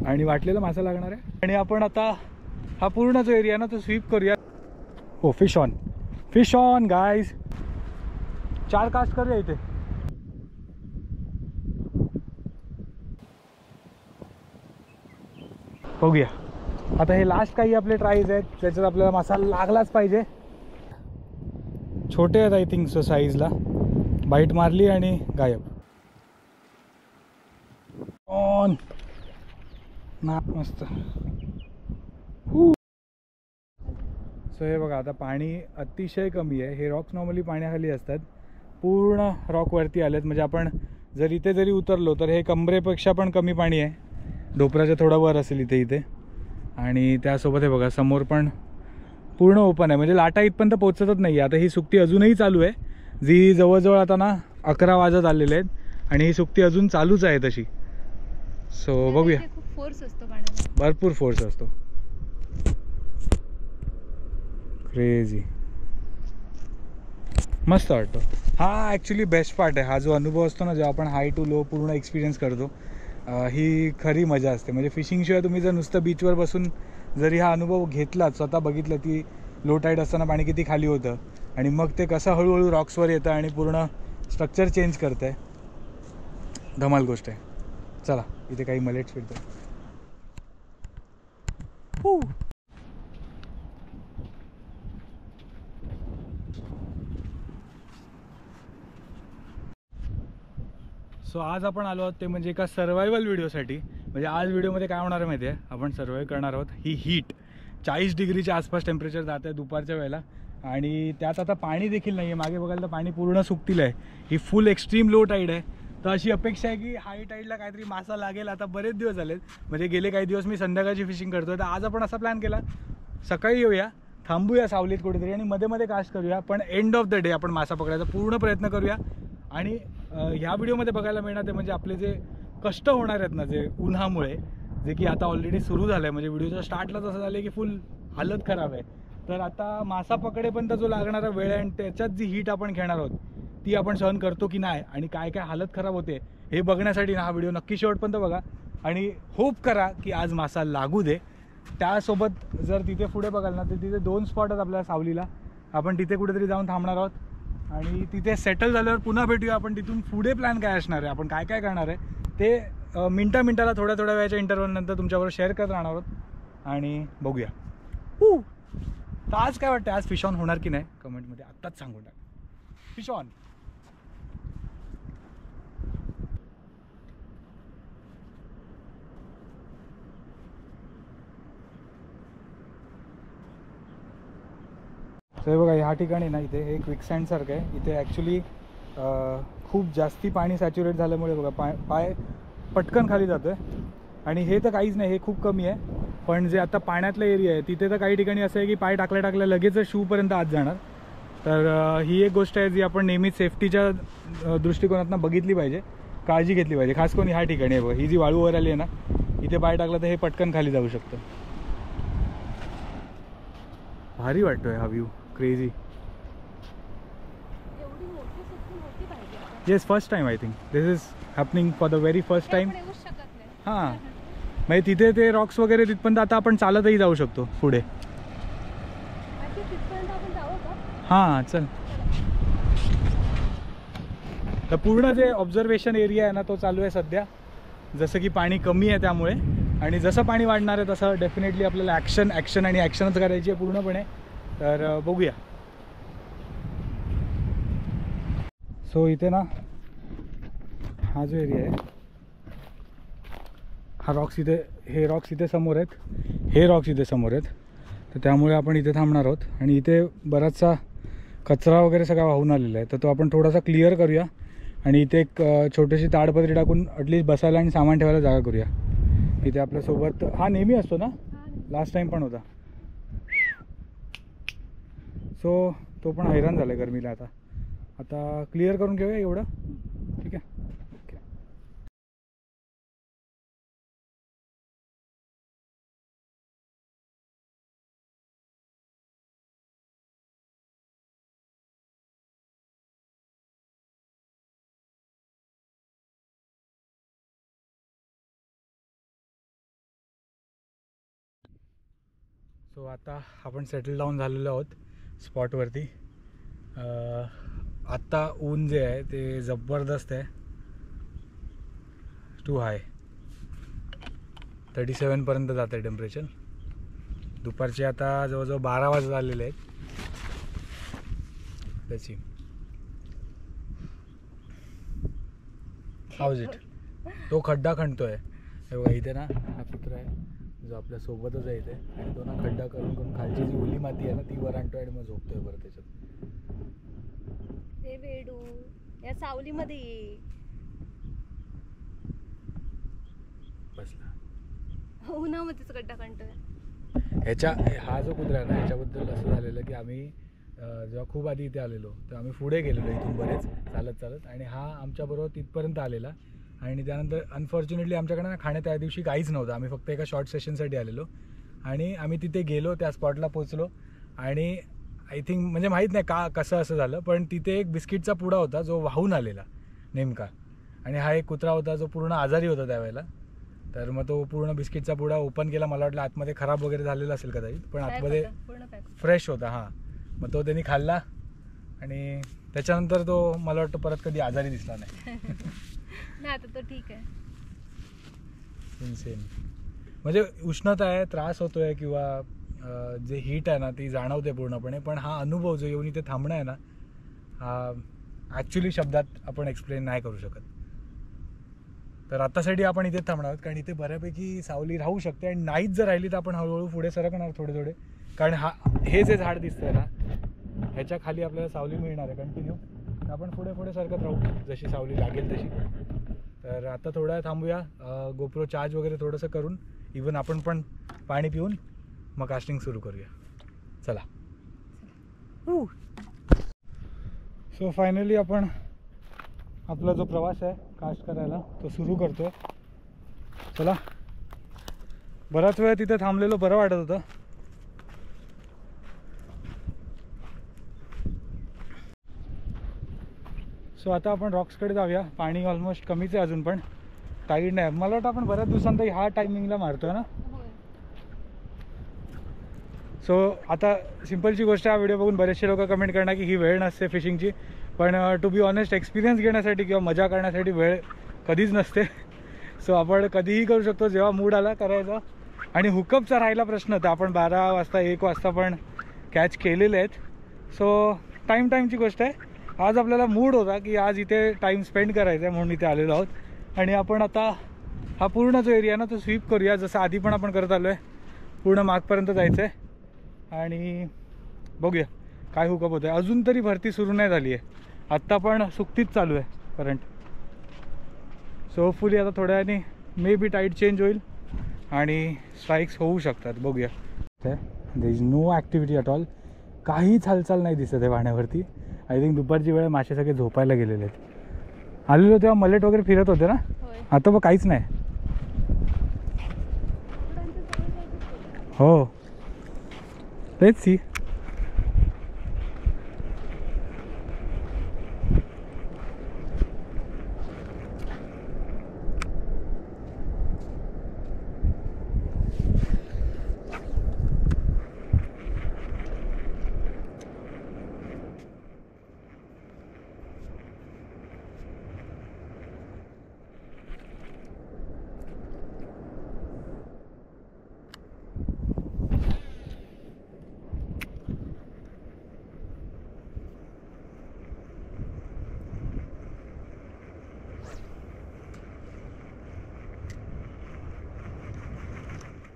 आणि वाटलेला मासा लागणार आहे. आणि आपण आता हा पूर्ण जो एरिया ना तो स्वीप करूया. हो, फिश ऑन गाइस. 4 कास्ट करूया इथे. बघूया आता हे लास्ट काही आपले ट्राईज आहेत त्याच्यात आपल्याला मासा लागलाच पाहिजे. छोटे आहेत आय थिंक सो साईजला. बाईट मारली आणि गायब. ऑन ना, मस्त. सो हे बघा आता पाणी अतिशय कमी आहे. हे रॉक्स नॉर्मली पाण्याखाली असतात. पूर्ण रॉक वरती आलेत. म्हणजे आपण जर इथे जरी उतरलो तर हे कमरेपेक्षा पण कमी पाणी आहे. ढोपराच्या थोडा वर असेल इथे. आणि त्यासोबत हे बघा समोर पण पूर्ण ओपन आहे. म्हणजे लाटा इथपर्यंत पोहोचतच नाही. आता ही सुकटी अजूनही चालू आहे. जी जवळजवळ आता ना 11 वाजत आलेले आहेत आणि ही सुकटी अजून चालूच आहे तशी. सो बघूया. खूप फोर्स असतो पाण्यात. भरपूर फोर्स असतो. क्रेझी मस्त वाटतो. हा ॲक्च्युली बेस्ट पार्ट आहे. हा जो अनुभव असतो ना जेव्हा आपण हाय टू लो पूर्ण एक्सपिरियन्स करतो, ही खरी मजा असते. म्हणजे फिशिंगशिवाय तुम्ही जर नुसतं बीचवर बसून जरी हा अनुभव घेतलात, स्वतः बघितलं की लो टाईड असताना पाणी किती खाली होतं आणि मग ते कसं हळूहळू रॉक्सवर येतं आणि पूर्ण स्ट्रक्चर चेंज करतं आहे, धमाल गोष्ट आहे. चला इथे काही मलेट्स फिरतो. सो आज आपण आलो आहोत ते म्हणजे एका सर्वायवल व्हिडिओसाठी. म्हणजे आज व्हिडिओमध्ये काय होणार आहे माहिती आहे, आपण सर्वाईव्ह करणार आहोत ही हीट. 40 डिग्रीच्या आसपास टेम्परेचर जात आहे दुपारच्या वेळेला आणि त्यात आता पाणी देखील नाही आहे. मागे बघायला तर पाणी पूर्ण सुकतील आहे. ही फुल एक्स्ट्रीम लो टाईड आहे. तर अशी अपेक्षा आहे की हाय टाईडला काहीतरी मासा लागेल. आता बरेच दिवस झालेत, म्हणजे गेले काही दिवस मी संध्याकाळची फिशिंग करतोय. तर आज आपण असा प्लॅन केला, सकाळी येऊया, थांबूया सावलीत कुठेतरी आणि मध्ये कास्ट करूया. पण एंड ऑफ द डे आपण मासा पकडायचा पूर्ण प्रयत्न करूया. आणि ह्या व्हिडिओमध्ये बघायला मिळणार ते म्हणजे आपले जे कष्ट होणार आहेत ना, जे उन्हामुळे, जे की आता ऑलरेडी सुरू झालं आहे. म्हणजे व्हिडिओच्या स्टार्टलाच असं झालं आहे की फुल हालत खराब आहे. तर आता मासा पकडेपर्यंत जो लागणारा वेळ आहे आणि त्याच्यात जी हीट आपण घेणार आहोत ती आपण सहन करतो की नाही आणि काय काय हालत खराब होते हे बघण्यासाठी ना हा व्हिडिओ नक्की शेवटपर्यंत बघा. आणि होप करा की आज मासा लागू दे. त्यासोबत जर तिथे पुढे बघाल ना तर तिथे 2 स्पॉट आहेत आपल्याला सावलीला. आपण तिथे कुठेतरी जाऊन थांबणार आहोत आणि तिथे सेटल झाल्यावर पुन्हा भेटूया. आपण तिथून पुढे प्लॅन काय असणार आहे, आपण काय काय करणार आहे ते मिनटाला थोड्या वेळाच्या इंटरव्हल नंतर तुमच्याबरोबर शेअर करत राहणार आहोत आणि बघूया. तर आज काय वाटतं, आज फिश ऑन होणार की नाही कमेंटमध्ये आत्ताच सांगून टाक. Fish on. तर बघा ह्या ठिकाणी ना इथे हे क्विकसँडसारखं आहे. इथे ॲक्च्युली खूप जास्ती पाणी सॅच्युरेट झाल्यामुळे बघा पाय पटकन खाली जातो आहे. आणि हे तर काहीच नाही, हे खूप कमी आहे. पण जे आता पाण्यातलं एरिया आहे तिथे तर काही ठिकाणी असं आहे की पाय टाकल्या लगेच शूपर्यंत आत जाणार. तर ही एक गोष्ट आहे जी आपण नेहमीच सेफ्टीच्या दृष्टिकोनातून बघितली पाहिजे, काळजी घेतली पाहिजे. खास करून ह्या ठिकाणी आहे बघा, ही जी वाळूवर आली आहे ना, इथे पाय टाकला तर हे पटकन खाली जाऊ शकतं. भारी वाटतोय हा view, crazy. Yes, first time I think this is happening for the very first time. हां, म्हणजे तिथे ते रॉक्स वगैरे तिथपर्यंत आता आपण चालतही जाऊ शकतो पुढे. हां चल. तर पूर्ण जे ऑब्झर्वेशन एरिया आहे ना तो चालू आहे सध्या. जसं की पाणी कमी आहे त्यामुळे, आणि जसं पाणी वाढणार आहे तसं डेफिनेटली आपल्याला ॲक्शन आणि ॲक्शनच करायची आहे पूर्णपणे. तर बघूया. सो इथे ना हा जो एरिया आहे, हा रॉक्स इथे, हे रॉक्स इथे समोर आहेत, हे रॉक्स इथे समोर आहेत. तर त्यामुळे आपण इथे थांबणार आहोत. आणि इथे बराचसा कचरा वगैरे सगळा वाहून आलेला आहे, तर तो आपण थोडासा क्लिअर करूया. आणि इथे एक छोटीशी ताडपत्री टाकून ॲटलिस्ट बसायला आणि सामान ठेवायला जागा करूया. इथे आपल्यासोबत हा नेहमी असतो ना, लास्ट टाइम पण होता. सो तो पण हैराण झाला आहे गरमीला. आता क्लिअर करून घेऊया एवढं, ठीक आहे. सो आता आपण सेटल डाऊन झालेलो आहोत स्पॉटवरती. आत्ता ऊन जे आहे ते जबरदस्त आहे, टू हाय, 37पर्यंत जात आहे टेम्परेचर. दुपारचे आता जवळजवळ 12 वाजत आलेले आहेत. त्याची हाऊज इट, तो खड्डा खणतोय. हे बघा इथे ना हा कुत्रा आहे जो आपल्या सोबतच आहे इथे, आणि तो ना खड्डा करून करून खालची जी ओली माती आहे ना ती वर आणतोय आणि मग झोपतोय बरं त्याच्यात. हे वेडू या सावलीमध्ये ये. बसला उन्हामध्येच गड्डा काढतोय. ह्याच्या हा जो कुत्रा आहे ना ह्याच्याबद्दल असं झालेलं की आम्ही जेव्हा खूप आधी इथे आलेलो तेव्हा आम्ही पुढे गेलेलो इथून बरेच चालत चालत, आणि हा आमच्याबरोबर तिथपर्यंत आलेला. आणि त्यानंतर अनफॉर्च्युनेटली आमच्याकडे ना खाण्यात त्या दिवशी काहीच नव्हतं. आम्ही फक्त एका शॉर्ट सेशनसाठी आलेलो आणि आम्ही तिथे गेलो, त्या स्पॉटला पोचलो. आणि आय थिंक म्हणजे माहीत नाही का कसं असं झालं, पण तिथे एक बिस्किटचा पुडा होता जो वाहून आलेला नेमका, आणि हा एक कुत्रा होता जो पूर्ण आजारी होता त्यावेळेला. तर मग तो पूर्ण बिस्किटचा पुडा ओपन केला. मला वाटलं आतमध्ये खराब वगैरे झालेला असेल कदाचित, पण आतमध्ये फ्रेश होता. हां, मग तो त्यांनी खाल्ला आणि त्याच्यानंतर तो मला वाटतं परत कधी आजारी दिसला नाही. नाही आता तो ठीक आहे. इन्सेन म्हणजे उष्णता आहे, त्रास होतोय किंवा जे हीट आहे ना ती जाणवते पूर्णपणे, पण हा अनुभव जो येऊन इथे थांबणं आहे ना हा ॲक्च्युली शब्दात आपण एक्सप्लेन नाही करू शकत. तर आत्तासाठी आपण इथेच थांबणार आहोत कारण इथे बऱ्यापैकी सावली राहू शकते, आणि नाहीच जर राहिली तर आपण हळूहळू पुढे सरकणार थोडे थोडे. कारण हे जे झाड दिसतंय ना ह्याच्या खाली आपल्याला सावली मिळणार आहे कंटिन्यू. तर आपण पुढे पुढे सरकत राहू जशी सावली लागेल तशी. तर आता थोडा वेळ थांबूया, गोप्रो चार्ज वगैरे थोडंसं करून, इवन आपण पण पाणी पिऊन मग कास्टिंग सुरू करूया. चला. सो फायनली आपण आपला जो प्रवास आहे कास्ट करायला तो सुरू करतो. चला. बराच वेळ तिथे थांबलेलो, बरं वाटत होतं. सो आता आपण रॉक्सकडे जाऊया. पाणी ऑलमोस्ट कमीच आहे अजून, पण टाईड नाही. मला वाटतं आपण बऱ्याच दिवसांत ह्या टायमिंगला मारतोय ना. सो आता सिम्पलची गोष्ट, हा व्हिडिओ बघून बरेचसे लोक कमेंट करणार की ही वेळ नसते फिशिंगची, पण टू बी ऑनेस्ट एक्सपिरियन्स घेण्यासाठी किंवा मजा करण्यासाठी वेळ कधीच नसते. सो आपण कधीही करू शकतो, जेव्हा मूड आला करायचा. आणि हुकअपचा राहिला प्रश्न तर आपण 12 वाजता 1 वाजता पण कॅच केलेले आहेत. सो टाईमची गोष्ट आहे. आज आपल्याला मूड होता की आज इथे टाईम स्पेंड करायचा आहे म्हणून इथे आलेलो आहोत. आणि आपण आता हा पूर्ण जो एरिया ना तो स्वीप करूया, जसं आधी पण आपण करत आलो आहे. पूर्ण मागपर्यंत जायचं आहे आणि बघूया काय हुकअप होतं आहे. अजून तरी भरती सुरू नाही झाली आहे, आत्ता पण सुट्टीच चालू आहे करंट. सो होपफुली आता थोड्या वेळाने मे बी टाईड चेंज होईल आणि स्ट्राईक्स होऊ शकतात. बघूया. There is no activity at all. काहीच हालचाल नाही दिसत आहे पाण्यावरती. आय थिंक दुपारची वेळ मासे सगळे झोपायला गेलेले आहेत. आलेलो तेव्हा मलेट वगैरे फिरत होते ना, आता बघ काहीच नाही. हो तेच सी.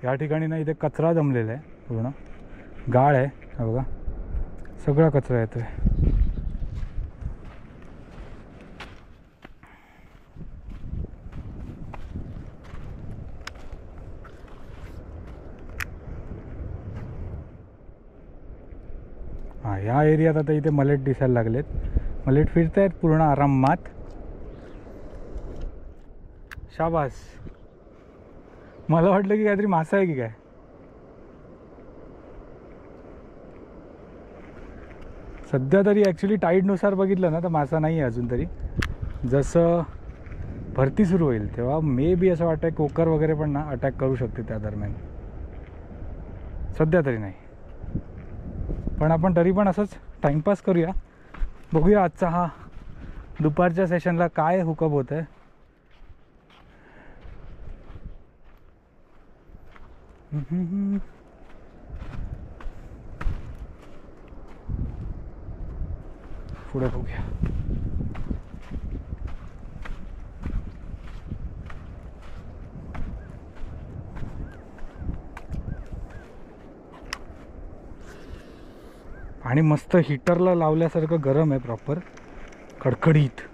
या ठिकाणी ना इथे कचरा जमलेला आहे, पूर्ण गाळ आहे. हा बघा सगळा कचरा येतोय. हां, या एरियात आता इथे मलेट दिसायला लागलेत. मलेट फिरत आहेत पूर्ण आरामात. शाबास. मला वाटलं की काहीतरी मासा आहे की काय. सध्या तरी ॲक्च्युली टाईडनुसार बघितलं ना तर मासा नाही आहे अजून तरी. जसं भरती सुरू होईल तेव्हा मे बी असं वाटतं कोकर वगैरे पण ना अटॅक करू शकते त्या दरम्यान. सध्या तरी नाही. पण आपण तरी पण असंच टाईमपास करूया, बघूया आजचा हा दुपारच्या सेशनला काय हुकअप होत आहे. पुढे बघूया. आणि मस्त हीटरला लावल्यासारखं गरम आहे, प्रॉपर कडकडीत.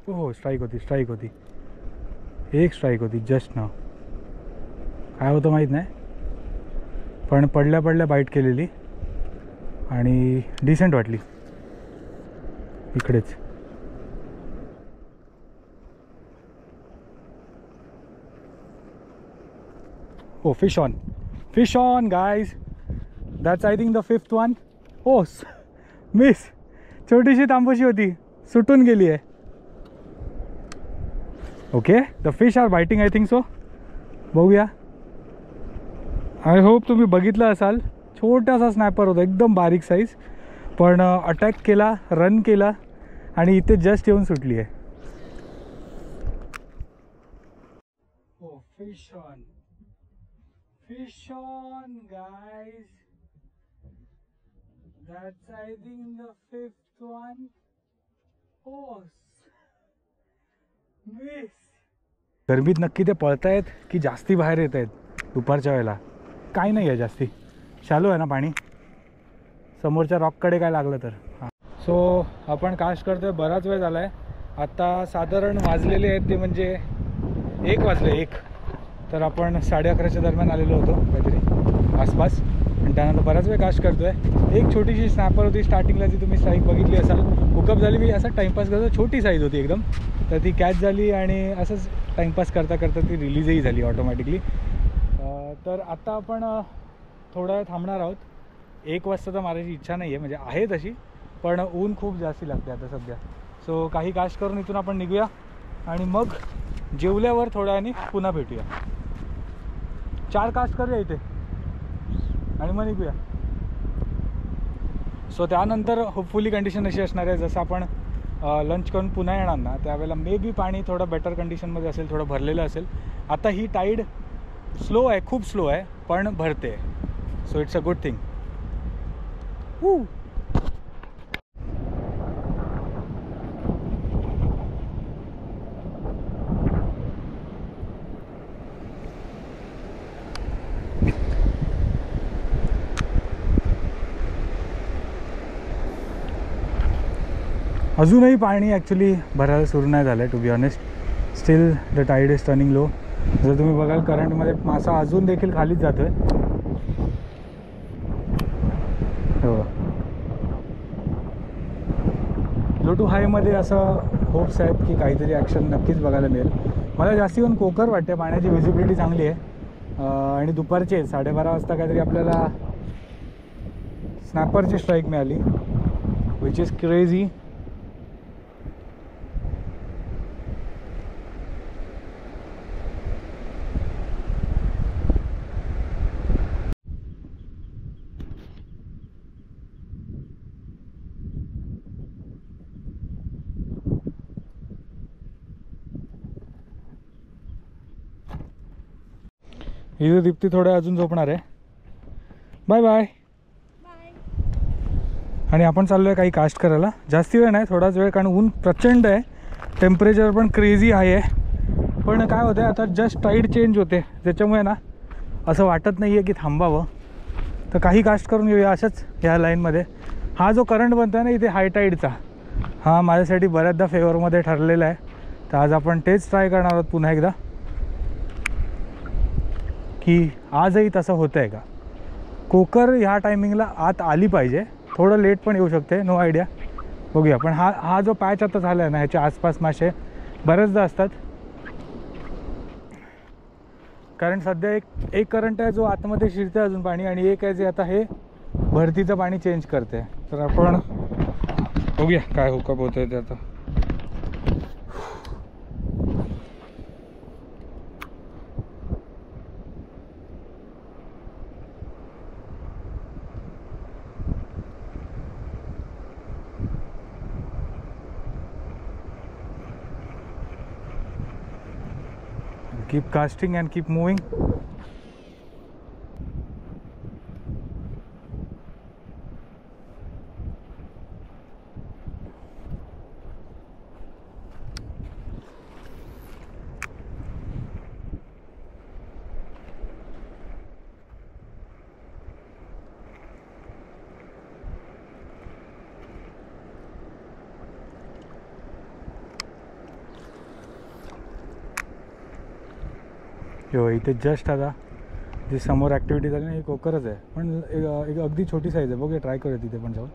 हो, स्ट्राईक होती. एक स्ट्राईक होती जस्ट नाव. काय होतं माहीत नाही, पण पडल्या बाईट केलेली आणि डिसेंट वाटली इकडेच. हो, fish on guys. That's I think the 5th one. हो, मिस. छोटीशी तांबूशी होती, सुटून गेली आहे. Okay, the fish are biting I think so. बघूया. आय होप तुम्ही बघितलं असाल. छोटासा स्नॅपर होता, एकदम बारीक साईज, पण अटॅक केला, रन केला आणि इथे जस्ट येऊन सुटली आहे. हो, fish on guys. That's I think the 5th one. हो, मिस. गरमीत नक्की ते पळतायत की जास्ती बाहेर येत आहेत दुपारच्या वेळेला? काय नाही आहे जास्ती, शालो आहे ना पाणी. समोरच्या रॉककडे काय लागलं तर. हां, सो आपण कास्ट करतोय, बराच वेळ झाला आहे. आता साधारण वाजलेले आहेत ते म्हणजे 1 वाजले. तर आपण 11:30च्या दरम्यान आलेलो होतो काहीतरी आसपास, आणि त्यानंतर बराच वेळ कास्ट करतोय. एक छोटीशी स्नॅपर होती स्टार्टिंगला, जी तुम्ही स्ट्राईक बघितली असाल. हुकअप झाली, मी असं टाईमपास करतो, छोटी साईज होती एकदम, तर ती कॅच झाली आणि असंच टाईमपास करता ती रिलीजही झाली ऑटोमॅटिकली. तर आता आपण थोडा वेळ थांबणार आहोत. 1 वाजता तर मारायची इच्छा नाही आहे, म्हणजे आहे तशी, पण ऊन खूप जास्ती लागते आता सध्या. सो काही कास्ट करून इथून आपण निघूया आणि मग जेवल्यावर थोड्या वेळाने पुन्हा भेटूया. 4 कास्ट करूया इथे आणि मग निघूया. सो त्यानंतर होपफुली कंडिशन अशी असणार आहे, जसं आपण लंच करून पुन्हा येणार ना, त्यावेळेला मे बी पाणी थोडं बेटर कंडिशनमध्ये असेल, थोडं भरलेलं असेल. आता ही टाईड स्लो आहे, खूप स्लो आहे, पण भरते. So it's a good thing. अजूनही पाणी ॲक्च्युली भरायला सुरू नाही झालं आहे, to be honest. Still the tide is turning low. जर तुम्ही बघाल करंटमध्ये मासा अजून देखील खालीच जातो आहे. हो, लो टू हायमध्ये असं होप्स आहेत की काहीतरी ॲक्शन नक्कीच बघायला मिळेल. मला जास्ती करून कोकर वाटते, पाण्याची व्हिजिबिलिटी चांगली आहे आणि दुपारचे 12:30 वाजता काहीतरी आपल्याला स्नॅपरची स्ट्राईक मिळाली, विच इज क्रेझी. इथे दीप्ती थोड्या अजून झोपणार आहे. Bye bye. आणि आपण चाललो आहे काही कास्ट करायला. जास्ती वेळ नाही, थोडाच वेळ, कारण ऊन प्रचंड आहे, टेम्परेचर पण क्रेझी हाय आहे. पण काय होतं आहे, आता जस्ट टाईड चेंज होते, त्याच्यामुळे ना असं वाटत नाही आहे की थांबावं. तर काही कास्ट करून घेऊया अशाच ह्या लाईनमध्ये. हा जो करंट बनतो आहे ना इथे हाय टाईडचा, हा माझ्यासाठी बऱ्याचदा फेवरमध्ये ठरलेला आहे. तर आज आपण तेच ट्राय करणार आहोत पुन्हा एकदा, की आजही तसं होतं आहे का. कोकर ह्या टायमिंगला आत आली पाहिजे, थोडं लेट पण येऊ शकते, नो आयडिया, बघूया. पण हा जो पॅच आता झाला आहे ना, ह्याच्या आसपास मासे बरेचदा असतात. कारण सध्या एक करंट आहे जो आतमध्ये शिरते अजून पाणी, आणि एक आहे जे आता हे भरतीचं पाणी चेंज करते. तर आपण बघूया काय हुकअप होतं आहे ते आता. Keep casting and keep moving. हो, इथे जस्ट आता जी समोर ॲक्टिव्हिटी झाली ना, ही कोकरच आहे, पण एक अगदी छोटी साईज आहे. बघूया, ट्राय करूया तिथे पण जाऊन.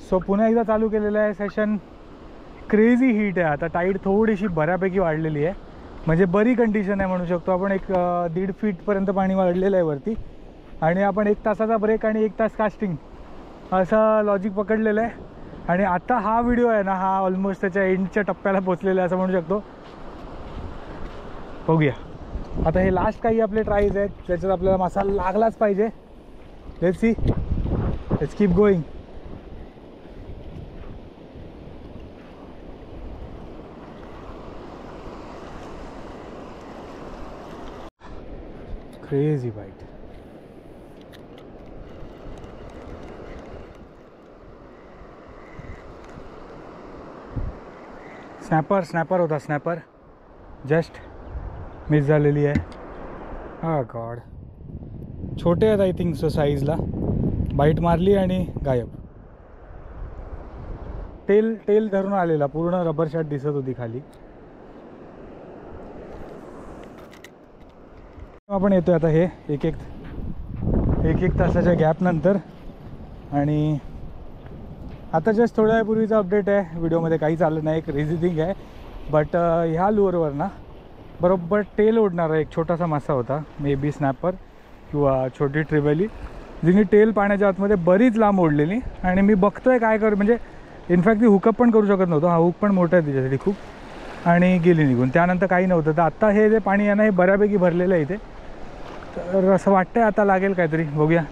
सो पुन्हा एकदा चालू केलेलं आहे सेशन. क्रेझी हीट आहे आता. टाईड थोडीशी बऱ्यापैकी वाढलेली आहे, म्हणजे बरी कंडिशन आहे म्हणू शकतो आपण. एक 1.5 फीटपर्यंत पाणी वाढलेलं आहे वरती, आणि आपण 1 तासाचा ब्रेक आणि 1 तास कास्टिंग असं लॉजिक पकडलेलं आहे. आणि आता हा व्हिडिओ आहे ना, हा ऑलमोस्ट त्याच्या एंडच्या टप्प्याला पोचलेला आहे असं म्हणू शकतो. बघूया आता हे लास्ट काही आपले ट्राईज आहेत त्याच्यात आपल्याला मसाला लागलाच पाहिजे. Let's see, let's keep going. Crazy bite. Snapper होता, स्नॅपर जस्ट मिस झालेली आहे. हा गॉड, छोटे आहेत आय थिंक सो साईजला. बाईट मारली आणि गायब. टेल धरून आलेला, पूर्ण रबर शर्ट दिसत होती खाली. आपण येतोय आता हे एक तासाच्या गॅप नंतर. आणि आता जस्ट थोड्या वेळापूर्वीचा अपडेट आहे, व्हिडिओमध्ये काही चाललं नाही, एक क्रेझी थिंग आहे. बट ह्या लुअरवर ना बरोबर टेल ओढणारा एक छोटासा मासा होता, मे बी स्नॅपर किंवा छोटी ट्रिबेली, जिने टेल पाण्याच्या आतमध्ये बरीच लांब ओढलेली. आणि मी बघतोय काय करू, म्हणजे इनफॅक्ट ती हुकअप पण करू शकत नव्हतं. हा हुक पण मोठा आहे तिच्यासाठी खूप, आणि गेली निघून. त्यानंतर काही नव्हतं. तर आत्ता हे जे पाणी आहे ना, हे बऱ्यापैकी भरलेलं आहे इथे. तर असं वाटतंय आता लागेल काहीतरी, बघूया.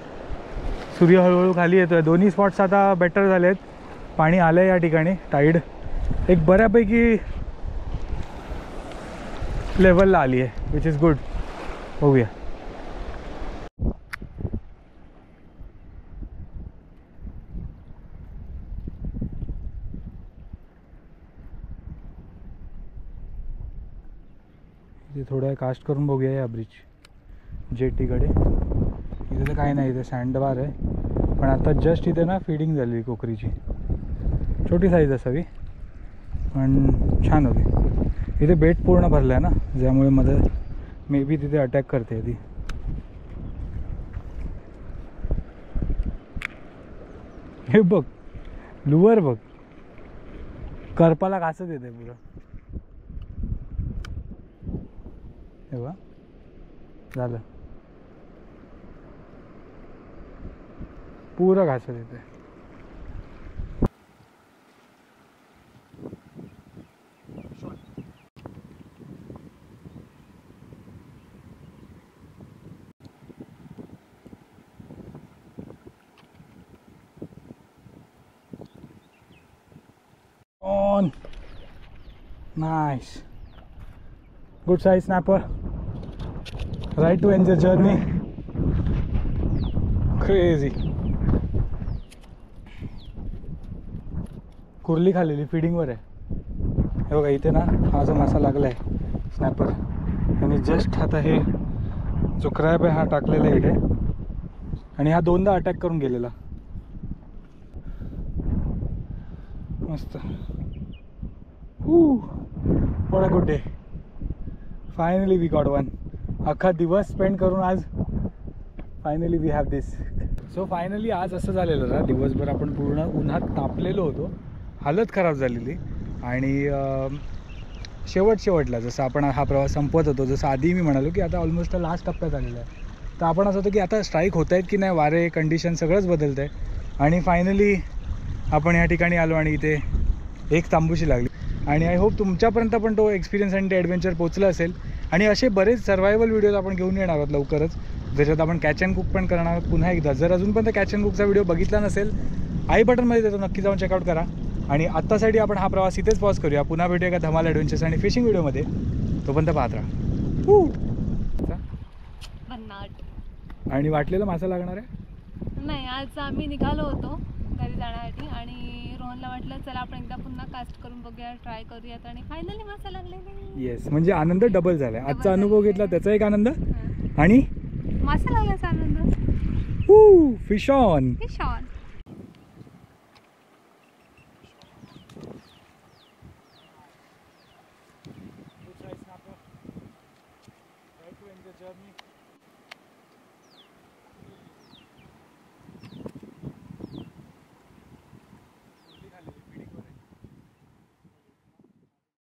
सूर्य हळूहळू खाली येतो आहे. दोन्ही स्पॉट्स आता बेटर झाले आहेत, पाणी आलं आहे या ठिकाणी. टाईड एक बऱ्यापैकी लेवलला आली आहे, विच इज गुड. बघूया. इथे थोडं कास्ट करून बघूया या ब्रिज जेटीकडे. इथे तर काही नाही, इथे सँडबार आहे. पण आता जस्ट इथे ना फीडिंग झाली कोकरीची, छोटी साईज असावी पण छान होती. इथे बेट पूर्ण भरला आहे ना, ज्यामुळे मध्ये मे बी तिथे अटॅक करते ती. हे बघ, लुअर बघ, करपाला घासत येते पुरं. हे बघ झालं. पुरं घासत येते. On. Nice. Good size snapper. Right to end the journey. Crazy. कुर्ली खाल्लेली फिडिंगवर आहे. हे बघा इथे ना हा जो मासा लागला आहे स्नॅपर, आणि जस्ट आता हे जो क्रॅब आहे हा टाकलेला आहे इथे, आणि हा दोनदा अटॅक करून गेलेला. मस्त. What a good day. Finally we got one. अख्खा दिवस स्पेंड करून आज finally we have this. So finally आज असं झालेलं ना, दिवसभर आपण पूर्ण उन्हात तापलेलो होतो, हालत खराब झालेली, आणि शेवटला जसं आपण हा प्रवास संपवत होतो, जसं आधी मी म्हणालो की आता ऑलमोस्ट लास्ट टप्प्यात आलेला आहे, तर आपण असं होतं की आता स्ट्राईक होत आहेत की नाही, वारे कंडिशन सगळंच बदलत आहे, आणि फायनली आपण या ठिकाणी आलो आणि इथे एक तांबूशी लागली. आणि आय होप तुमच्यापर्यंत पण तो एक्सपिरियन्स आणि ते ॲडव्हेंचर पोचलं असेल. आणि असे बरेच सर्वायवल व्हिडिओज आपण घेऊन येणार आहोत लवकरच, ज्याच्यात आपण कॅच अँड कुक पण करणार आहोत पुन्हा एकदा. जर अजूनपर्यंत कॅच अँड कुकचा व्हिडिओ बघितला नसेल, आई बटनमध्ये देतो, नक्की जाऊन चेकआउट करा. आणि आत्तासाठी आपण हा प्रवास इथेच पॉज करूया. पुन्हा भेटूया का धमाल ॲडव्हेंचर्स आणि फिशिंग व्हिडिओमध्ये. तोपर्यंत पाहत राहा. आणि वाटलेलं मासा लागणार आहे नाही. आज आम्ही निघालो होतो घरी जाण्यासाठी, आणि रोहनला वाटलं चला आपण एकदा पुन्हा कास्ट करून बघूया, ट्राय करूयात, आणि फायनली मासा लागले. येस, म्हणजे आनंद डबल झाला आहे. आजचा अनुभव घेतला त्याचा एक आनंद, आणि मासा लागल्याचा आनंद. Fish on. Fish on.